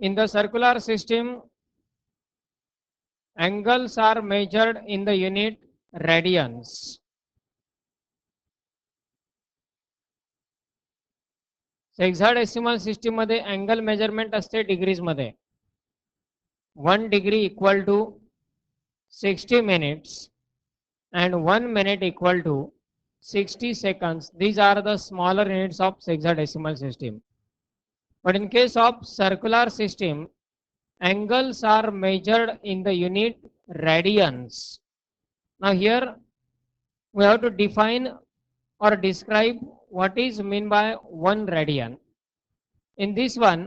In the circular system, angles are measured in the unit radians. Hexadecimal system मध्ये angle measurement असते degrees मध्ये. 1 degree equal to 60 minutes and 1 minute equal to 60 seconds. These are the smaller units of hexadecimal system. But in case of circular system, angles are measured in the unit radians. Now here we have to define or describe what is meant by 1 radian. In this one,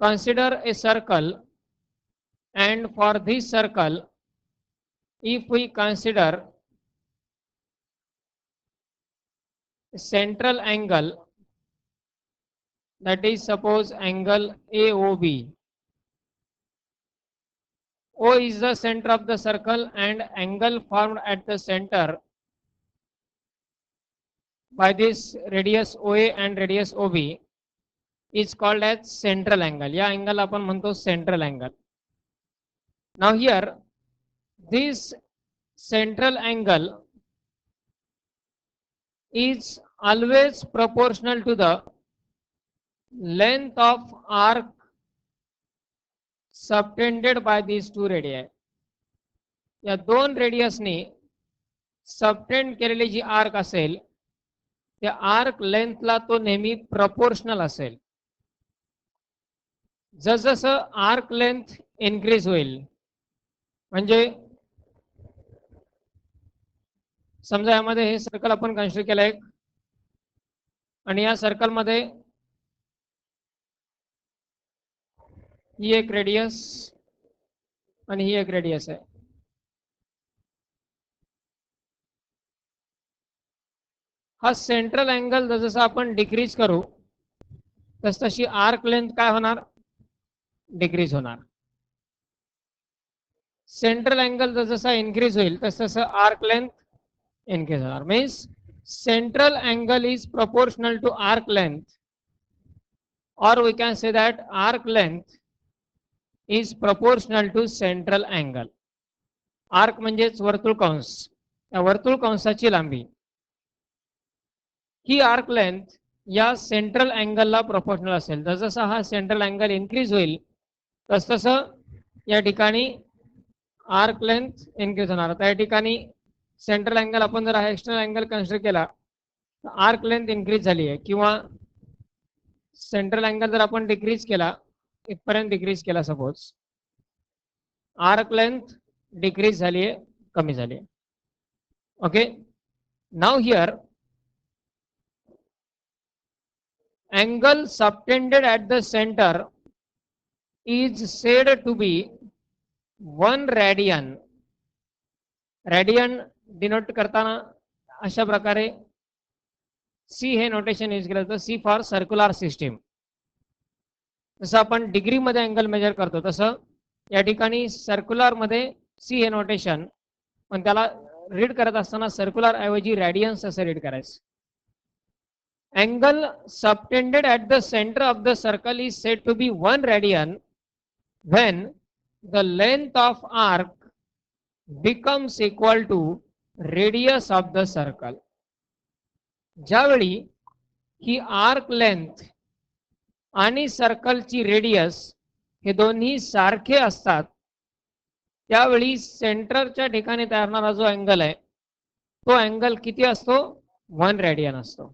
consider a circle, and for this circle, if we consider central angle, that is suppose angle AOB. O is the center of the circle, and angle formed at the center by this radius OA and radius OB is called as central angle. या angle आपण म्हणतो central angle. Now here this central angle is always proportional to the length of arc subtended by these two radii. या दोन रेडियसने subtend केलेली जी arc असेल त्या arc लेंथला तो नेहमी प्रपोर्शनल असेल. जसजसं आर्क लेंथ इन्क्रीज होईल, म्हणजे समजा यामध्ये हे सर्कल आपण कन्स्ट्रक्ट केलं एक, आणि या सर्कल मध्ये ही एक रेडियस आणि ही एक रेडियस आहे. हा सेंट्रल अँगल जसं आपण डिक्रीज करू तशी आर्क लेंथ काय होणार, डिक्रीज होणार. सेंट्रल अँगल जसा इन्क्रीज होईल तसं आर्क लेंथ इन्क्रीज होणार. Means central angle is proportional to arc length, or we can say that arc length is proportional to central angle. Arc म्हणजेच वर्तुळकंस, या वर्तुळकंसाची लांबी ही आर्क लेंथ या सेंट्रल अँगलला प्रोपोर्शनल असेल. जसं हा सेंट्रल अँगल इन्क्रीज होईल तसं या ठिकाणी आर्क लेंथ इन्क्रीज होणार. त्या ठिकाणी सेंट्रल अँगल आपण जर हा एक्सटर्नल अँगल कन्सिडर केला तर आर्क लेंथ इन्क्रीज झाली आहे, किंवा सेंट्रल अँगल जर आपण डिक्रीज केला इथपर्यंत डिक्रीज केला सपोज, आर्क लेंथ डिक्रीज झाली आहे, कमी झाली आहे. Okay, now here angle subtended at the center is said to be 1 radian. radian denote करताना अशा प्रकारे सी हे नोटेशन यूज केलं जातं. C for circular system. जसं आपण डिग्री मध्ये अँगल मेजर करतो तसं या ठिकाणी सर्क्युलर मध्ये सी हे नोटेशन, पण त्याला रीड करत असताना सर्क्युलर ऐवजी रेडियन्स असं रीड करायचं. Angle subtended at the center of the circle is said to be 1 radian when the length of arc becomes equal to radius of the circle. ज्यावेळी ही आर्क लेंथ आणि सर्कलची radius हे दोन्ही सारखे असतात त्यावेळी सेंटरच्या ठिकाणी तयार होणारा जो अँगल आहे तो अँगल किती असतो, 1 रेडियन असतो.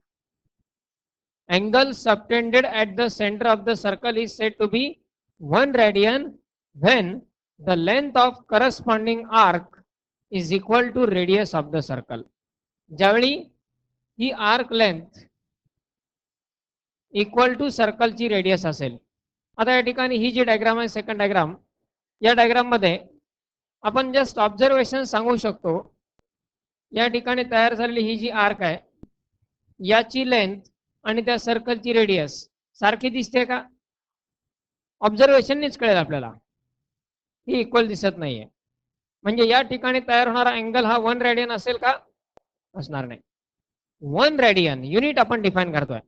Angle subtended at the center of the circle is said to be 1 radian when the length of corresponding arc is equal to radius of the circle. ज्यावेळी ही आर्क लेंथ इक्वल टू सर्कलची radius असेल. आता या ठिकाणी ही जी diagram आहे सेकंड डायग्राम, या डायग्राम मध्ये आपण जस्ट ऑब्झर्वेशन सांगू शकतो. या ठिकाणी तयार झालेली ही जी आर्क आहे याची लेंथ आणि त्या सर्कलची रेडियस सारखी दिसते का? ऑब्झर्वेशननीच कळेल आपल्याला ही इक्वल दिसत नाहीये. म्हणजे या ठिकाणी तयार होणारा अँगल हा 1 रेडियन असेल का? असणार नाही. 1 रेडियन युनिट आपण डिफाइन करतोय.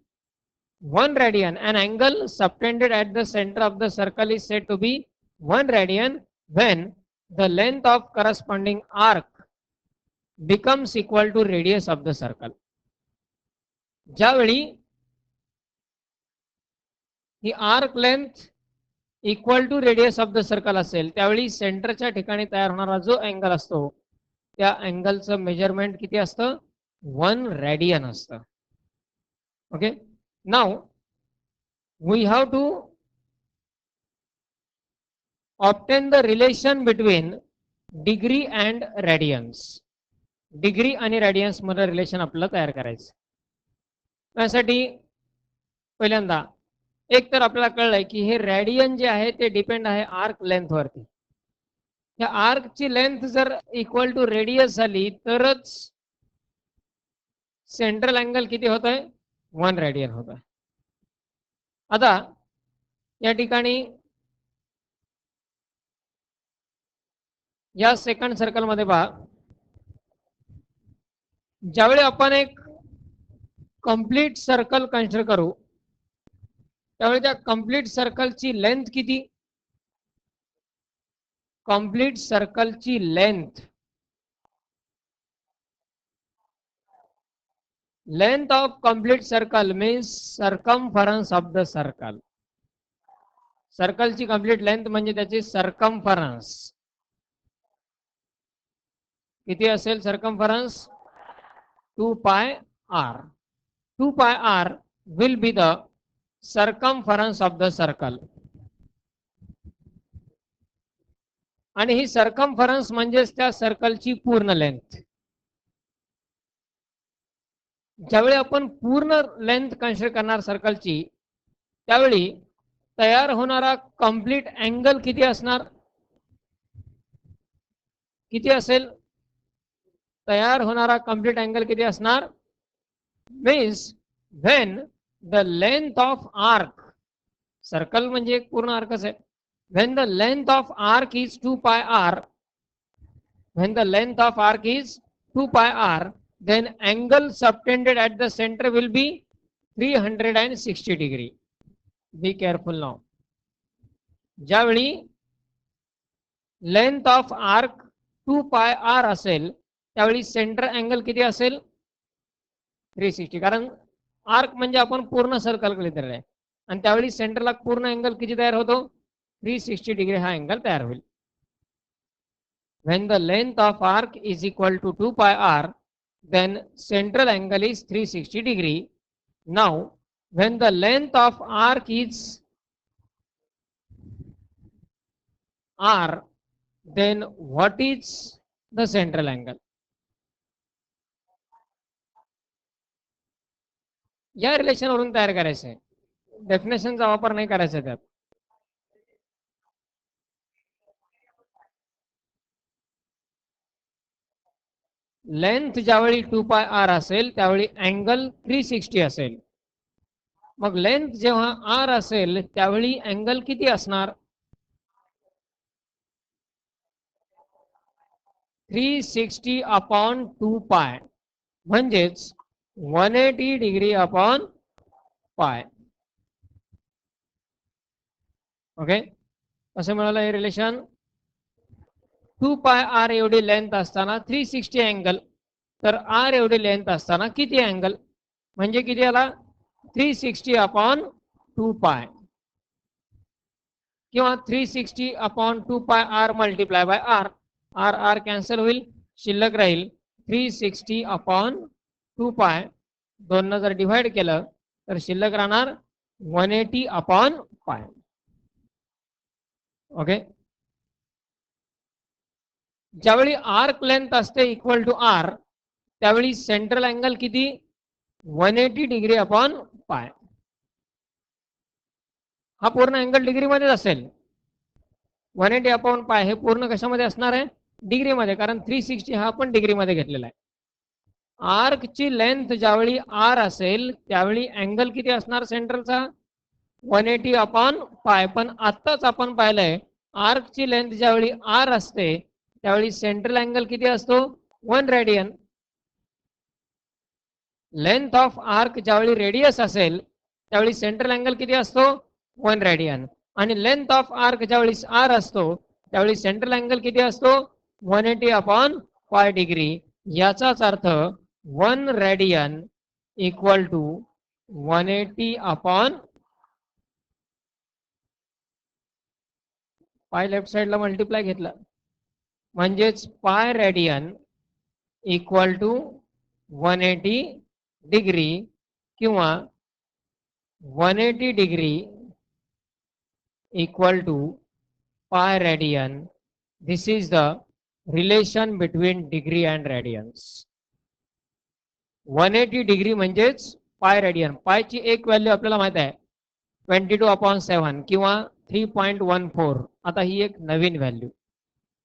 1 radian. An angle subtended at the center of the circle is said to be 1 radian when the length of corresponding arc becomes equal to radius of the circle. ज्यावेळी ही arc length equal to radius of the circle असेल त्यावेळी सेंटरच्या ठिकाणी तयार होणारा जो angle असतो त्या अँगलचं मेजरमेंट किती असतं 1 रेडियन असतं. Okay, now we have to obtain the relation between degree and radians. Degree आणि रेडियन्स मध्ये रिलेशन आपल्याला तयार करायचं. त्यासाठी पहिल्यांदा एक तर आपल्याला कळलंय की हे रेडियन जे आहे ते डिपेंड आहे आर्क लेंथ वरती. या आर्कची लेंथ जर इक्वल टू रेडियस झाली तरच सेंट्रल अँगल किती होत आहे 1 रेडियन होत आहे. आता या ठिकाणी या सेकंड सर्कल मध्ये पहा, ज्यावेळी आपण एक कंप्लीट सर्कल कन्सिडर करू त्यावेळी त्या कंप्लीट सर्कलची लेंथ किती, कंप्लीट सर्कलची length length of complete circle means circumference of the circle. सर्कलची कंप्लीट लेंथ म्हणजे त्याची सर्कमफरन्स किती असेल. सर्कमफरन्स 2 पाय r. 2 पाय r will be the circumference of the circle. आणि ही सर्कमफरन्स म्हणजेच त्या सर्कलची पूर्ण लेंथ. ज्यावेळी आपण पूर्ण लेंथ कन्सिडर करणार सर्कलची त्यावेळी तयार होणारा कंप्लीट अँगल किती असणार, किती असेल, तयार होणारा कंप्लीट अँगल किती असणार means when the length of arc, circle म्हणजे एक पूर्ण आर्कच आहे, when the length of arc is 2 pi r, when the length of arc is 2 pi r, then angle subtended at the center will be 360 degree. Be careful now. ज्यावेळी length of arc 2 pi r असेल त्यावेळी centre angle किती असेल 360. कारण arc म्हणजे आपण पूर्ण circle कडे आहे आणि त्यावेळी सेंटरला पूर्ण अँगल किती तयार होतो 360 डिग्री हा अँगल तयार होईल. when the length of arc is equal to 2 pi r then central angle is 360 degree. Now when the length of arc is r then what is the central angle. या relation वरून तयार करायचं आहे, डेफिनेशनचा वापर नाही करायचा त्यात. लेंथ ज्यावेळी 2 पाय r असेल त्यावेळी अँगल 360 असेल. मग लेंथ जेव्हा r असेल त्यावेळी अँगल किती असणार 360 अपॉन 2 पाय म्हणजेच 180 डिग्री अपॉन पाय. ओके, असं मिळालं हे रिलेशन. 2 पाय r एवढी लेंथ असताना 360 अँगल, तर r एवढी लेंथ असताना किती अँगल म्हणजे किती आला 360 अपॉन 2 पाय किंवा 360 अपॉन 2 पाय r multiply by r. r r cancel होईल, शिल्लक राहील 360 अपॉन 2 पाय. दोन जर डिवाइड केलं तर शिल्लक राहणार 180 अपॉन पाय. ओके, ज्यावेळी आर्क लेंथ असते इक्वल टू r त्यावेळी सेंट्रल अँगल किती 180 डिग्री अपॉन पाय. हा पूर्ण अँगल डिग्री मध्ये असेल. 180 अपॉन पाय हे पूर्ण कशामध्ये असणार आहे डिग्री मध्ये, कारण 360 हा आपण डिग्री मध्ये घेतलेला आहे. आर्कची लेंथ ज्यावेळी r असेल त्यावेळी अँगल किती असणार सेंट्रलचा 180 अपॉन पाय. पण आत्ताच आपण पाहिलंय आर्कची लेंथ ज्यावेळी r असते त्यावेळी सेंट्रल अँगल किती असतो 1 रेडियन. लेंथ ऑफ आर्क ज्यावेळी रेडियस असेल त्यावेळी सेंट्रल अँगल किती असतो 1 रेडियन आणि लेंथ ऑफ आर्क ज्यावेळी आर असतो त्यावेळी सेंट्रल अँगल किती असतो 180 अपॉन पाय डिग्री. याचाच अर्थ 1 radian equal to 180 upon pi left साइडला मल्टिप्लाय घेतला म्हणजेच pi radian equal to 180 degree किंवा 180 degree equal to pi radian. This is the relation between degree and radians. 180 degree म्हणजेच पाय रेडियन. पायची एक व्हॅल्यू आपल्याला माहित आहे 22/7 किंवा 3.14. आता ही एक नवीन व्हॅल्यू.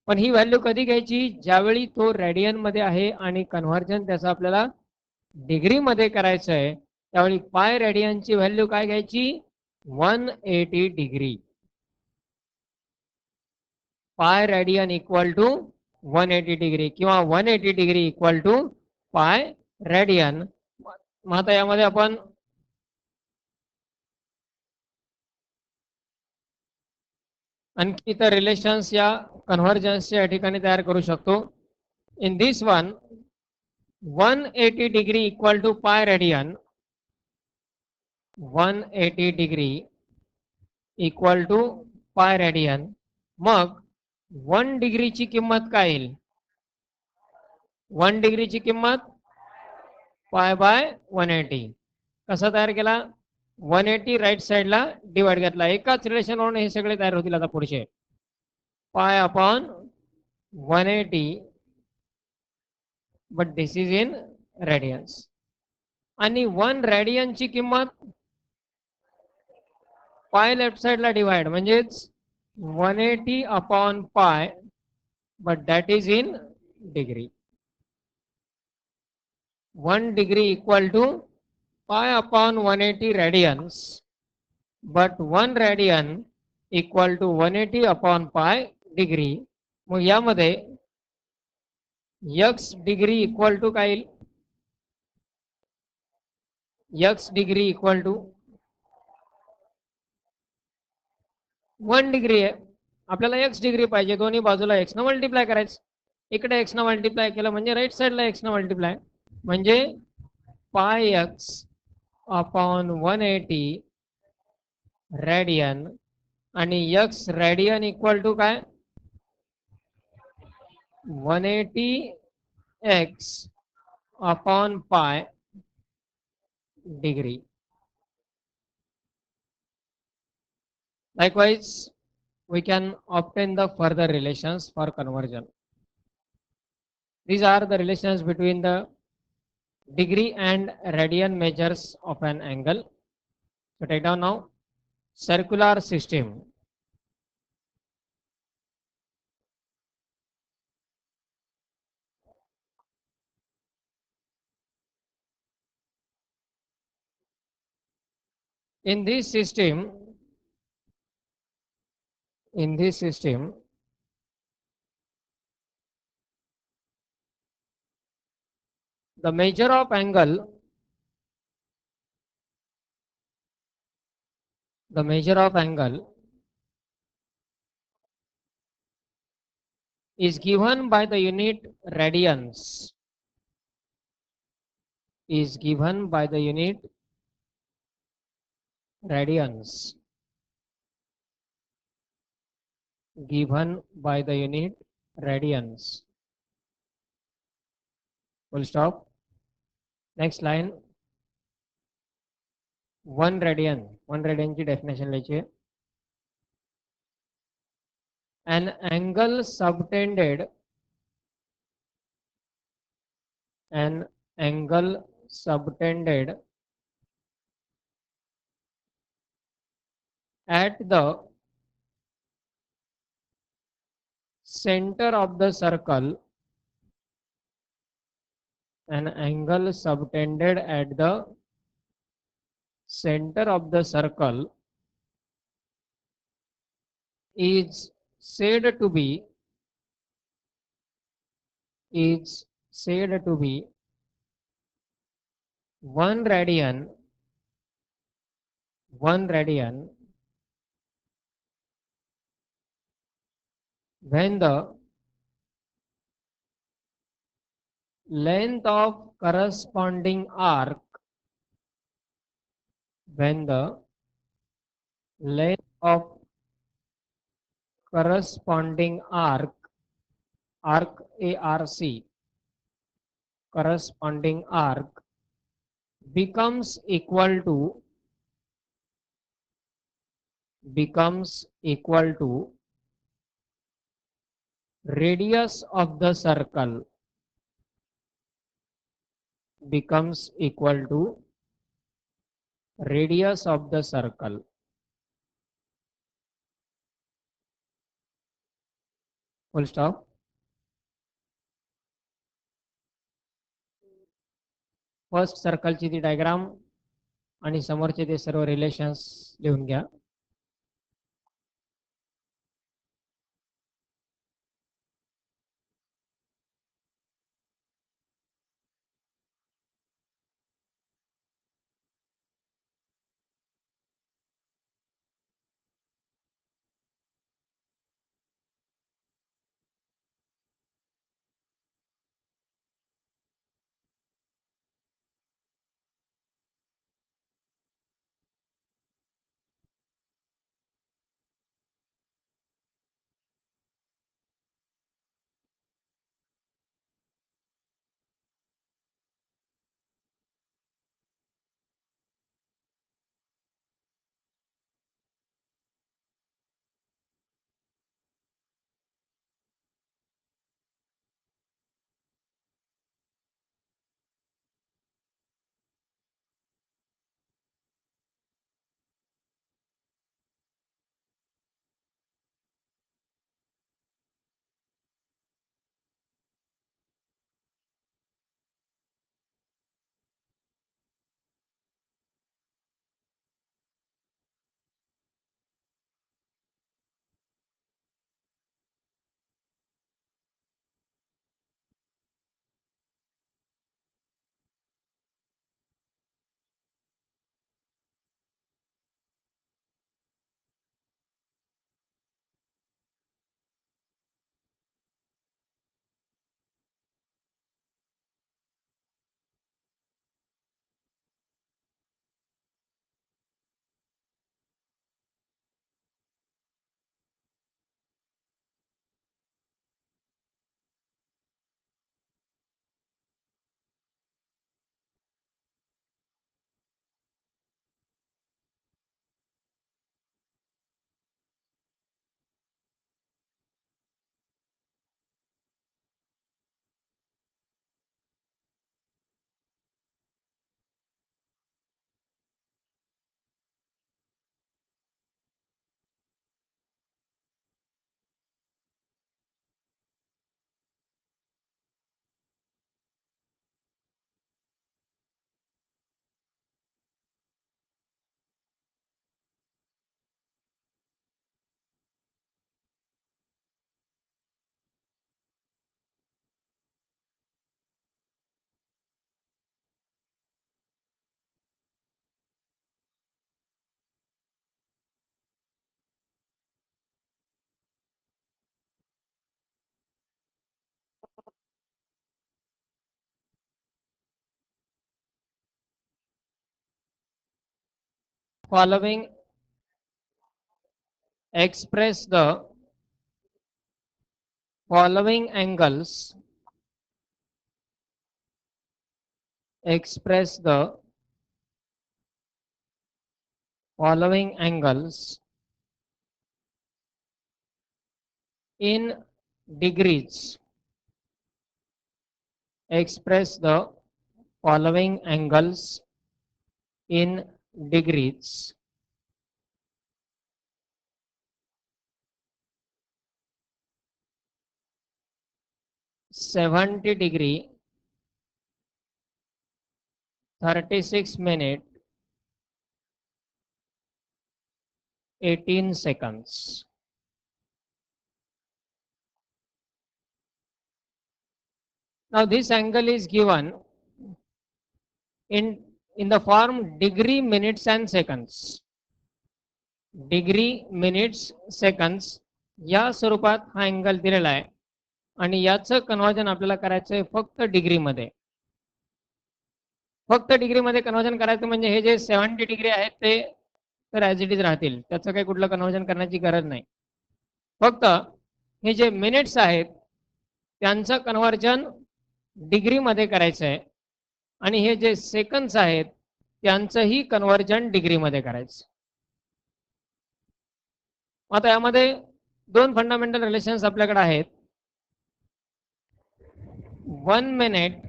पण ही व्हॅल्यू कधी घ्यायची ज्यावेळी तो रेडियन मध्ये आहे आणि कन्व्हर्जन त्याचं आपल्याला डिग्री मध्ये करायचं आहे त्यावेळी पाय रेडियनची व्हॅल्यू काय घ्यायची 180 degree. Pi radian equal to 180 degree किंवा 180 degree equal to pi radian. मग आता यामध्ये आपण आणखी इतर रिलेशन्स या कन्व्हर्जन्स या ठिकाणी तयार करू शकतो. In this one 180 degree equal to pi radian 180 degree equal to pi radian. मग 1 डिग्रीची किंमत काय येईल 1 डिग्रीची किंमत पाय बाय 180. कसा तयार केला 180 राईट साईडला डिवाइड घेतला. एकाच रिलेशन वरून हे सगळे तयार होतील आता पुढचे. Pi upon 180 but this is in Radiance. आणि 1 रेडियनची किंमत पाय लेफ्ट साईडला डिवाइड म्हणजेच 180 अपॉन पाय but that is in degree. 1 degree equal to pi upon 180 radians, but 1 radian equal to 180 upon pi degree. मग यामध्ये x डिग्री इक्वल टू काय येईल x degree equal to 1 degree आहे आपल्याला x डिग्री पाहिजे दोन्ही बाजूला x न मल्टिप्लाय करायचं. इकडे x न मल्टिप्लाय केलं म्हणजे राईट साईडला x न मल्टिप्लाय म्हणजे पाय x अपॉन 180 रेडियन आणि x रेडियन इक्वल टू काय 180 x upon pi degree. Likewise, we can obtain the further relations for conversion. These are the relations between the degree and radian measures of an angle. So take down now circular system. In this system, the measure of angle is given by the unit radians. Full stop. Next line. 1 radian की definition लीजिए. An angle subtended at the center of the circle. An angle subtended at the center of the circle is said to be 1 radian 1 radian when the length of corresponding arc, when the length of corresponding arc, ARC, corresponding arc becomes equal to radius of the circle, becomes equal to radius of the circle. Full stop. First सर्कलची ती diagram आणि समोरचे ते सर्व relations लिहून घ्या. Following express the following angles, express the following angles in degrees, express the following angles in degrees. 70 degree, 36 minutes, 18 seconds. Now this angle is given in the form degree, minutes and seconds. Degree minutes seconds या स्वरूपात हा angle दिलेला आहे आणि याचं conversion आपल्याला करायचं आहे फक्त डिग्रीमध्ये. फक्त डिग्रीमध्ये कन्वर्जन करायचं म्हणजे हे जे 70 डिग्री आहेत ते तर ॲज इट इज राहतील, त्याचं काही कुठलं कन्वर्जन करण्याची गरज नाही. फक्त हे जे मिनिट्स आहेत त्यांचं कन्वर्जन डिग्रीमध्ये करायचं आहे आणि हे जे सेकंड्स आहेत त्यांचंही कन्वर्जन डिग्रीमध्ये करायचं. आता यामध्ये दोन फंडामेंटल रिलेशन्स आपल्याकडे आहेत. 1 minute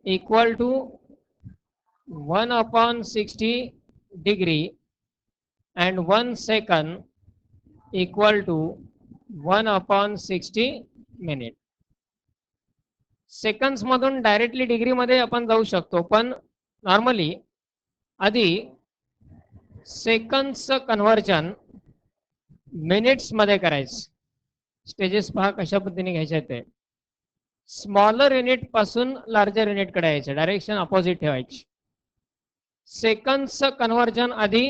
equal to 1/60 degree and 1 second equal to 1/60 minute. Seconds मधून डायरेक्टली डिग्री मध्ये आपण जाऊ शकतो, पण नॉर्मली आधी सेकंड्सचं कन्वर्जन मिनिट्स मध्ये करायचं. स्टेजेस पहा कशा पद्धतीने घ्यायचे ते. स्मॉलर युनिट पासून लार्जर युनिट कडे यायचं, डायरेक्शन अपोजिट ठेवायची. सेकंड्सचं कन्वर्जन आधी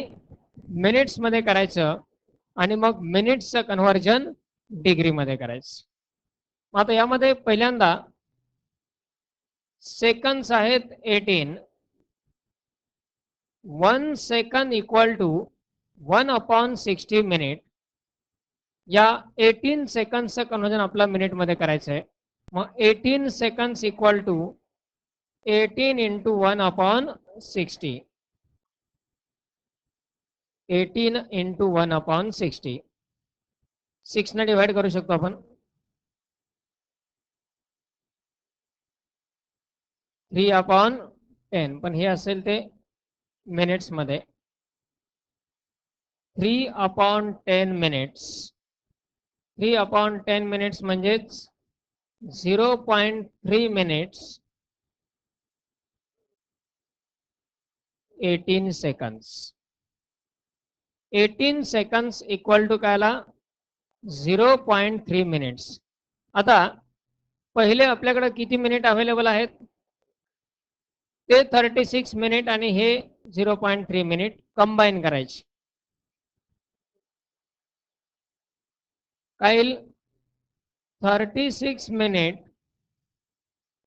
मिनिट्स मध्ये करायचं आणि मग मिनिट्सचं कन्वर्जन डिग्री मध्ये करायचं. आता यामध्ये पहिल्यांदा सेकंड्स आहेत 18. 1 सेकंड इक्वल टू 1/60 मिनिट. या 18 सेकंड्सचं कन्वर्जन आपला मिनिट मध्ये करायचं आहे. मग 18 seconds equal to 18 into 1/60. 18 into 1/60. 6 ने डिवाइड करू शकतो आपण. 3/10, पण हे असेल ते मिनिट्स मध्ये. 3/10 मिनिट्स. 3/10 मिनिट्स म्हणजेच 0.3 minutes 18 seconds. 18 seconds equal to काय आला? 0.3 मिनिट्स. आता पहिले आपल्याकडे किती मिनिट अवेलेबल आहेत? ते 36 मिनिट आणि हे 0.3 मिनिट कंबाईन करायचे. काय येईल? 36 minute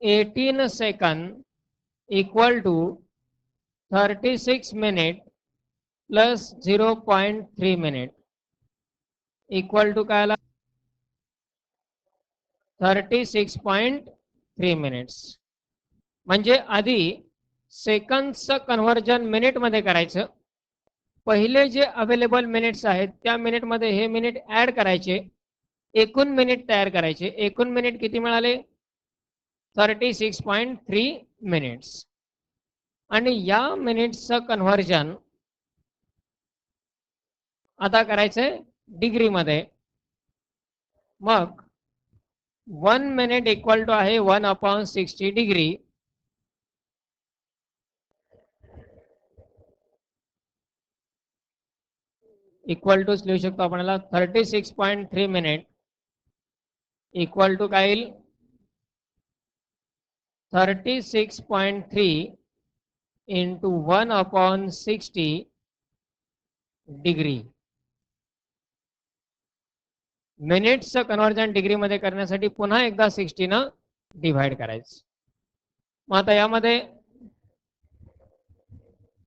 18 second equal to 36 minute plus 0.3 minute equal to काय आला? 36.3 मिनिट्स. म्हणजे आधी सेकंड्सचं कन्वर्जन मिनिट मध्ये करायचं. पहिले जे अवेलेबल मिनिट्स आहेत त्या मिनिट मध्ये हे मिनिट ऍड करायचे, एकूण मिनिट तयार करायचे. एकूण मिनिट किती मिळाले? 36.3 मिनिट्स. आणि या मिनिट्सचं कन्वर्जन आता करायचंय डिग्री मध्ये. मग 1 मिनिट इक्वल टू आहे 1/60 डिग्री. इक्वल टू लिहू शकतो आपण याला. 36.3 मिनिट इक्वल टू काय येईल? 36.3 इंटू 1/60 डिग्री. मिनिट्सचं कन्वर्जन डिग्री मध्ये करण्यासाठी पुन्हा एकदा 60 न डिव्हाइड करायचं. मग आता यामध्ये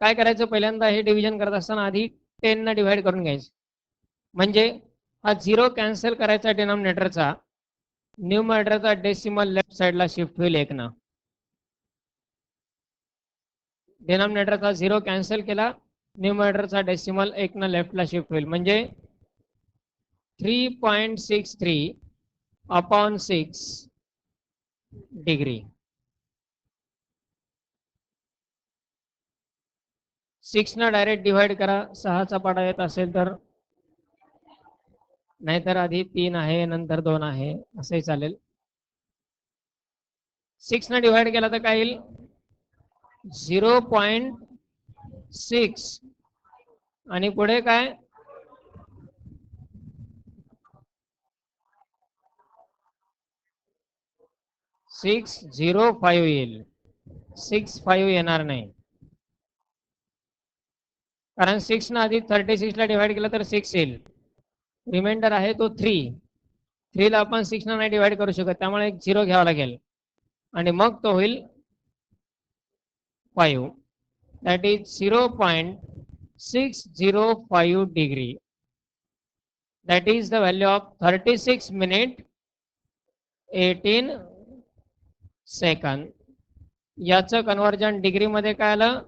काय करायचं? पहिल्यांदा हे डिव्हिजन करत असताना आधी 10 न डिव्हाइड करून घ्यायचं. म्हणजे हा 0 कॅन्सल करायचा डिनॉमिनेटरचा. न्यूमरेटरचा डेसिमल लेफ्ट साइडला शिफ्ट होईल 1 न. डिनॉमिनेटरचा 0 कॅन्सल केला, न्यूमरेटरचा डेसिमल 1 न लेफ्टला शिफ्ट होईल. म्हणजे 3.63/6 डिग्री. 6 न डायरेक्ट डिव्हाइड करा 6चा पाडा येत असेल तर, नाहीतर आधी 3 आहे नंतर 2 आहे असंही चालेल. 6 न डिव्हाइड केला तर काय येईल? 0.6 आणि पुढे काय? 605 येईल. 65 येणार नाही. कारण 6 ना आधी 36 ला डिवाइड केलं तर 6 येईल. रिमाइंडर आहे तो 3. 3 ला आपण 6 ना नाही डिवाइड करू शकत, त्यामुळे एक 0 घ्यावा लागेल आणि मग तो होईल 5. That is 0.605 degree. That is the value of 36 minute 18 second. याचं कन्वर्जन डिग्री मध्ये काय आलं?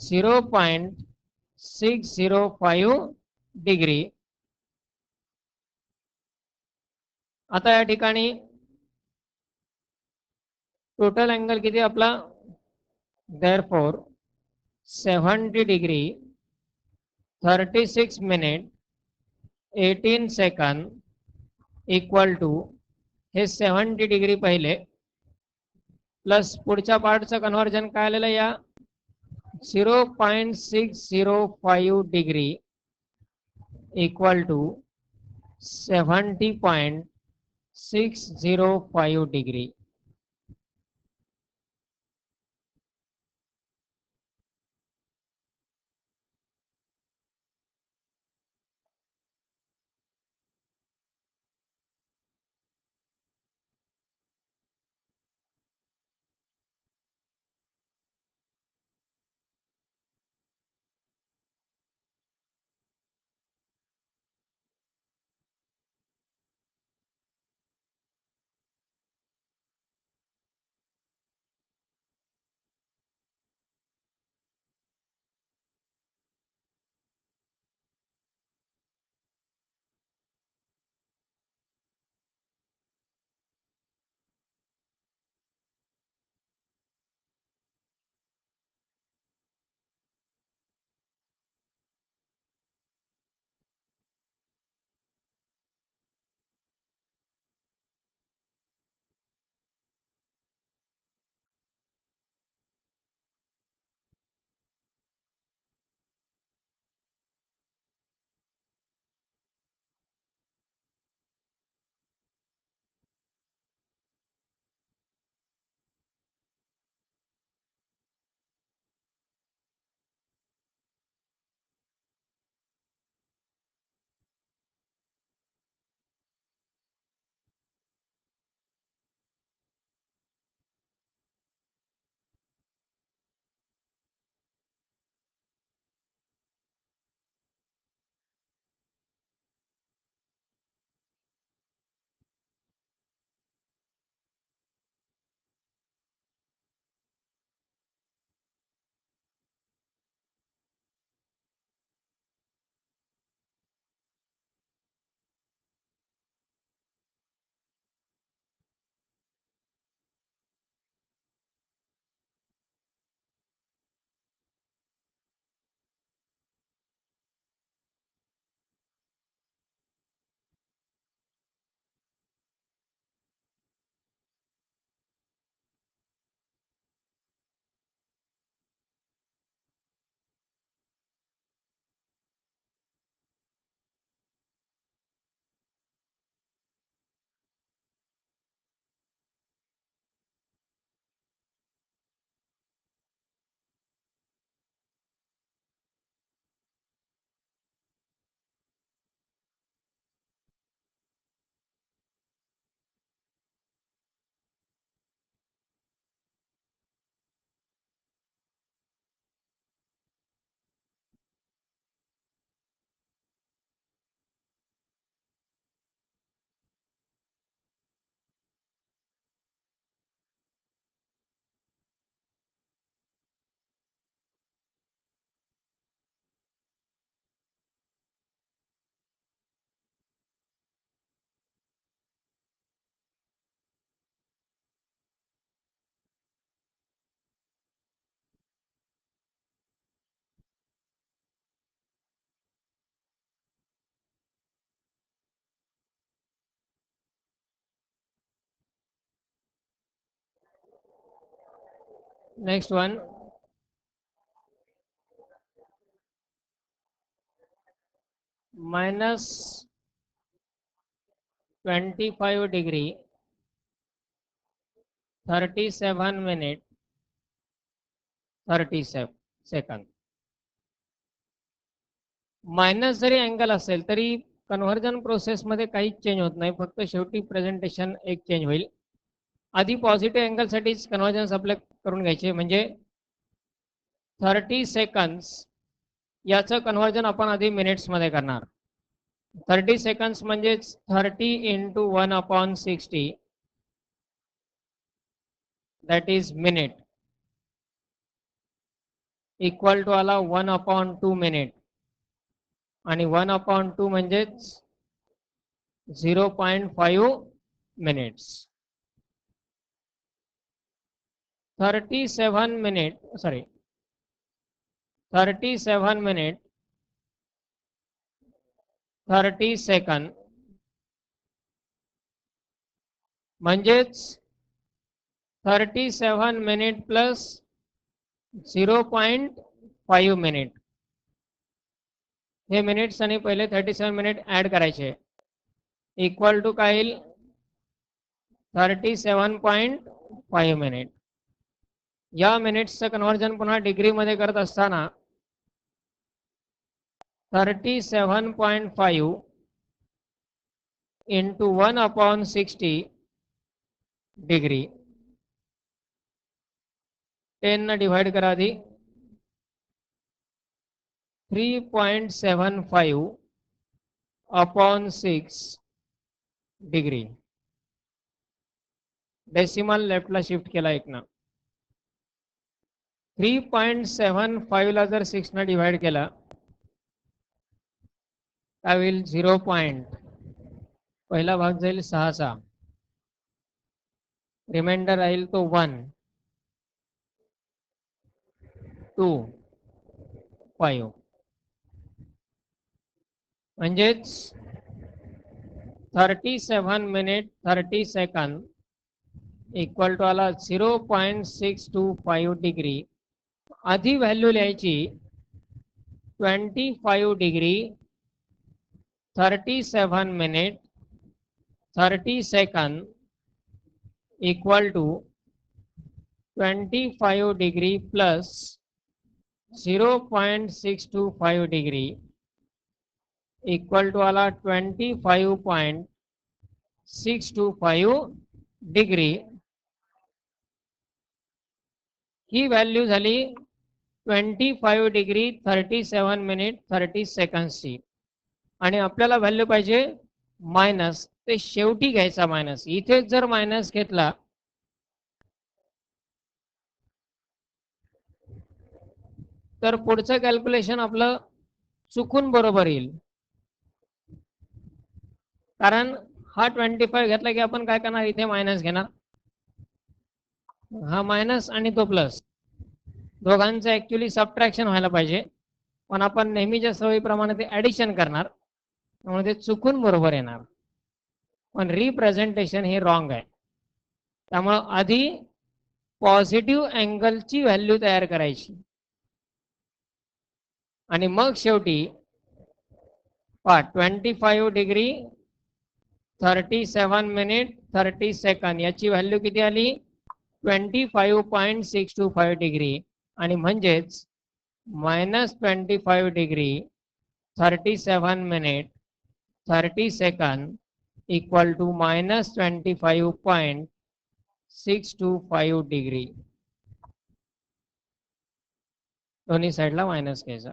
0.605 डिग्री. आता या ठिकाणी टोटल अँगल किती आपला? therefore 70 degree 36 minute 18 second equal to, हे 70 डिग्री पहिले प्लस पुढच्या पार्टचं कन्वर्जन काय आलेलं या 0.605 degree equal to 70.605 degree. Next one, -25 degree 37 minute 37 second. Minus जरी अँगल असेल तरी कन्व्हर्जन प्रोसेसमध्ये काहीच चेंज होत नाही, फक्त शेवटी प्रेझेंटेशन एक चेंज होईल. आधी पॉझिटिव्ह अँगलसाठीच कन्व्हर्जन्स आपल्या करून घ्यायचे, म्हणजे 30 सेकंड्स याचं कन्व्हर्जन आपण आधी मिनिट्समध्ये करणार. 30 सेकंड्स म्हणजेच 30 × 1/60, that is minute, equal to आला 1/2 मिनिट, आणि 1/2 म्हणजेच 0.5 minutes. 37 minute, sorry 37 minute 30 second म्हणजेच 37 मिनिट प्लस 0.5 मिनिट. हे मिनिट्स आणि पहिले 37 मिनिट ऍड करायचे, इक्वल टू काय येईल 37.5 मिनिट. या मिनिट्सचं कन्व्हर्जन पुन्हा डिग्रीमध्ये करत असताना 37.5 इंटू 1/60 डिग्री, 10 न डिवाइड करा आधी, 3.75/6 डिग्री. डेसिमल लेफ्टला शिफ्ट केला एक ना. 3.75 ला जर 6 न डिवाइड केला काय होईल 0. पहिला भाग जाईल 6चा, रिमाइंडर राहील तो 1, 2, 5. म्हणजेच 37 मिनिट 30 सेकंद इक्वल टू आला 0.625 डिग्री. आधी व्हॅल्यू लिहायची 25 degree 37 minute 30 second equal to 25 degree plus 0.625 degree equal to आला 25.625 डिग्री. ही व्हॅल्यू झाली 25 डिग्री 37 मिनिट 30 सेकंड्सची. आणि आपल्याला व्हॅल्यू पाहिजे मायनस, ते शेवटी घ्यायचा मायनस. इथेच जर मायनस घेतला तर पुढचं कॅल्क्युलेशन आपलं चुकून बरोबर येईल. कारण हा 25 घेतला की आपण काय करणार, इथे मायनस घेणार, हा मायनस आणि तो प्लस, दोघांचं ऍक्च्युली सबट्रॅक्शन व्हायला पाहिजे, पण आपण नेहमीच्या सवयीप्रमाणे ते ऍडिशन करणार, त्यामुळे ते चुकून बरोबर येणार. पण रिप्रेझेंटेशन हे रॉंग आहे. त्यामुळं आधी पॉझिटिव्ह अँगलची व्हॅल्यू तयार करायची आणि मग शेवटी 25 डिग्री 37 मिनिट 30 सेकंद याची व्हॅल्यू किती आली 25.625 डिग्री. आणि म्हणजेच -25 degree 37 minute 30 second equal to -25.625 degree. दोन्ही साईडला मायनस घ्यायचा.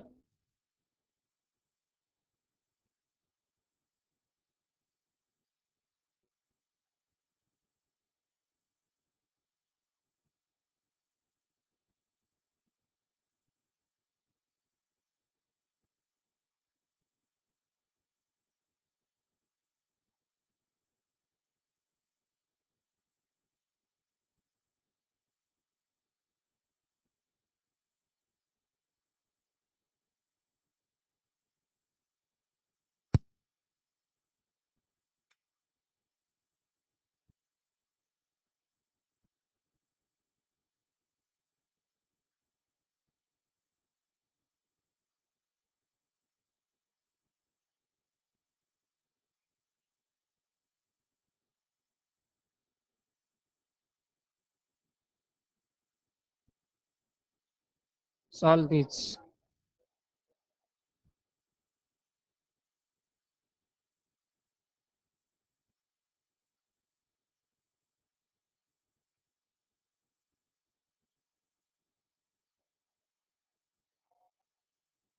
Solve this.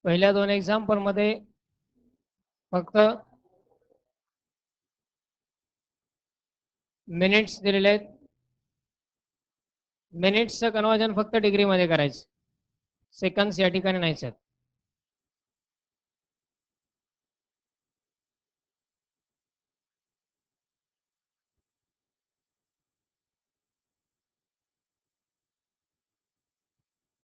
पहिल्या दोन एक्झाम्पल मध्ये फक्त मिनिट्स दिलेले आहेत. मिनिट्सचं कन्वर्जन फक्त डिग्री मध्ये करायचं, सेकंड्स या ठिकाणी नाहीच आहेत.